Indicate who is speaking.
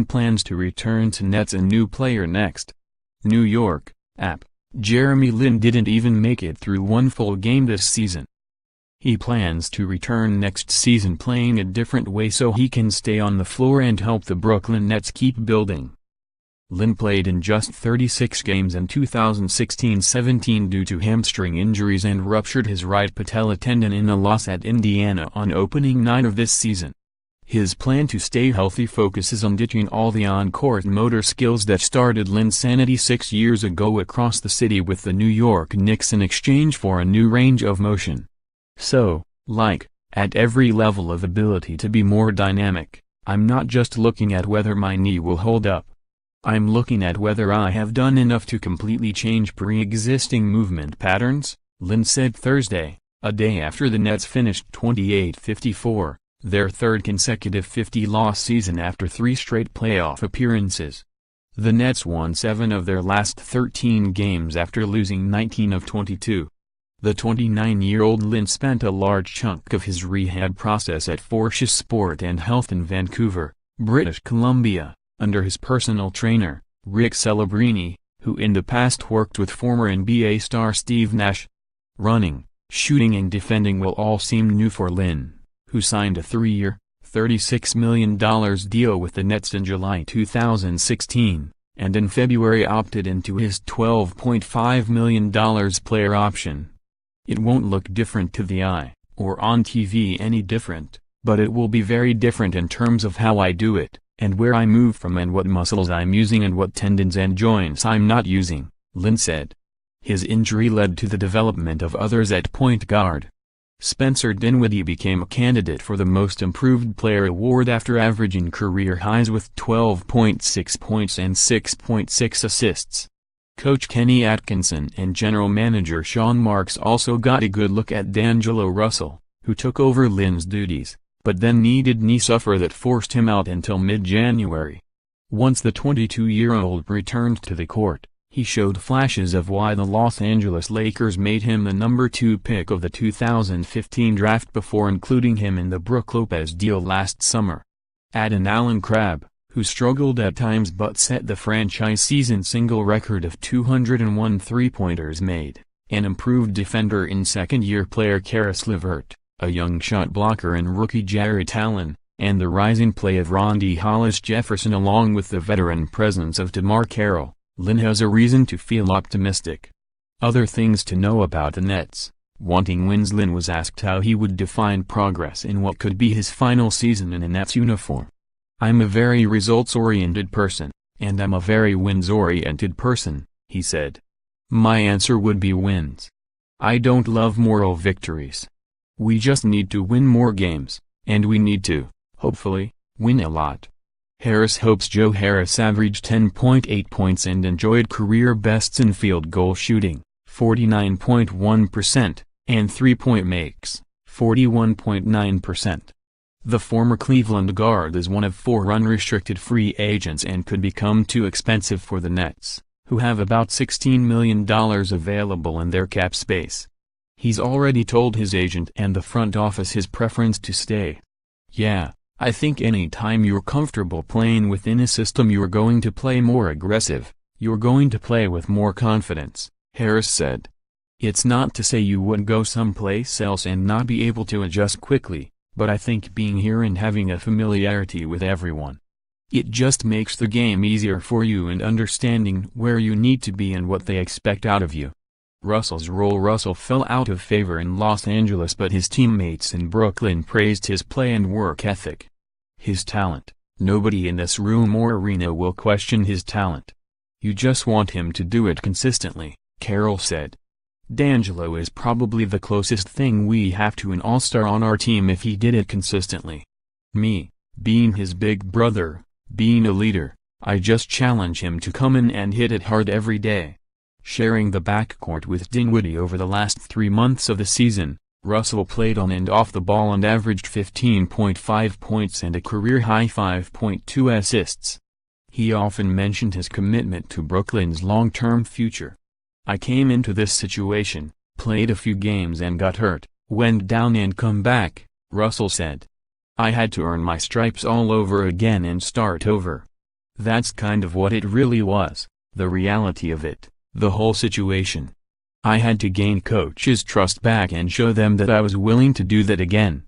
Speaker 1: plans to return to Nets a new player next. New York, App. Jeremy Lin didn't even make it through one full game this season. He plans to return next season playing a different way so he can stay on the floor and help the Brooklyn Nets keep building. Lin played in just 36 games in 2016-17 due to hamstring injuries and ruptured his right patella tendon in a loss at Indiana on opening night of this season. His plan to stay healthy focuses on ditching all the on-court motor skills that started Linsanity 6 years ago across the city with the New York Knicks in exchange for a new range of motion. So, at every level of ability to be more dynamic, I'm not just looking at whether my knee will hold up. I'm looking at whether I have done enough to completely change pre-existing movement patterns, Lin said Thursday, a day after the Nets finished 28-54, their third consecutive 50-loss season after 3 straight playoff appearances. The Nets won 7 of their last 13 games after losing 19 of 22. The 29-year-old Lin spent a large chunk of his rehab process at Fortis Sport and Health in Vancouver, British Columbia, under his personal trainer, Rick Celebrini, who in the past worked with former NBA star Steve Nash. Running, shooting and defending will all seem new for Lin, who signed a 3-year, $36 million deal with the Nets in July 2016, and in February opted into his $12.5 million player option. It won't look different to the eye, or on TV any different, but it will be very different in terms of how I do it, and where I move from and what muscles I'm using and what tendons and joints I'm not using, Lin said. His injury led to the development of others at point guard. Spencer Dinwiddie became a candidate for the Most Improved Player award after averaging career highs with 12.6 points and 6.6 assists. Coach Kenny Atkinson and General Manager Sean Marks also got a good look at D'Angelo Russell, who took over Lin's duties, but then needed knee surgery that forced him out until mid-January. Once the 22-year-old returned to the court, he showed flashes of why the Los Angeles Lakers made him the number 2 pick of the 2015 draft before including him in the Brook Lopez deal last summer. Add in Allen Crabbe, who struggled at times but set the franchise season single record of 201 three-pointers made, an improved defender in second-year player Karis LeVert, a young shot blocker in rookie Jarrett Allen, and the rising play of Rondae Hollis-Jefferson along with the veteran presence of DeMar Carroll, Lin has a reason to feel optimistic. Other things to know about the Nets. Wanting wins. Lin was asked how he would define progress in what could be his final season in a Nets uniform. "I'm a very results-oriented person, and I'm a very wins-oriented person," he said. "My answer would be wins. I don't love moral victories. We just need to win more games, and we need to, hopefully, win a lot." Harris hopes Joe Harris averaged 10.8 points and enjoyed career bests in field goal shooting, 49.1%, and three-point makes, 41.9%. The former Cleveland guard is one of 4 unrestricted free agents and could become too expensive for the Nets, who have about $16 million available in their cap space. He's already told his agent and the front office his preference to stay. "Yeah, I think any time you're comfortable playing within a system you're going to play more aggressive, you're going to play with more confidence," Harris said. "It's not to say you would go someplace else and not be able to adjust quickly, but I think being here and having a familiarity with everyone, it just makes the game easier for you and understanding where you need to be and what they expect out of you." Russell's role. Russell fell out of favor in Los Angeles, but his teammates in Brooklyn praised his play and work ethic. His talent. "Nobody in this room or arena will question his talent. You just want him to do it consistently," Carroll said. "D'Angelo is probably the closest thing we have to an all-star on our team if he did it consistently. Me, being his big brother, being a leader, I just challenge him to come in and hit it hard every day." Sharing the backcourt with Dinwiddie over the last 3 months of the season, Russell played on and off the ball and averaged 15.5 points and a career-high 5.2 assists. He often mentioned his commitment to Brooklyn's long-term future. "I came into this situation, played a few games and got hurt, went down and come back," Russell said. "I had to earn my stripes all over again and start over. That's kind of what it really was, the reality of it, the whole situation. I had to gain coach's trust back and show them that I was willing to do that again.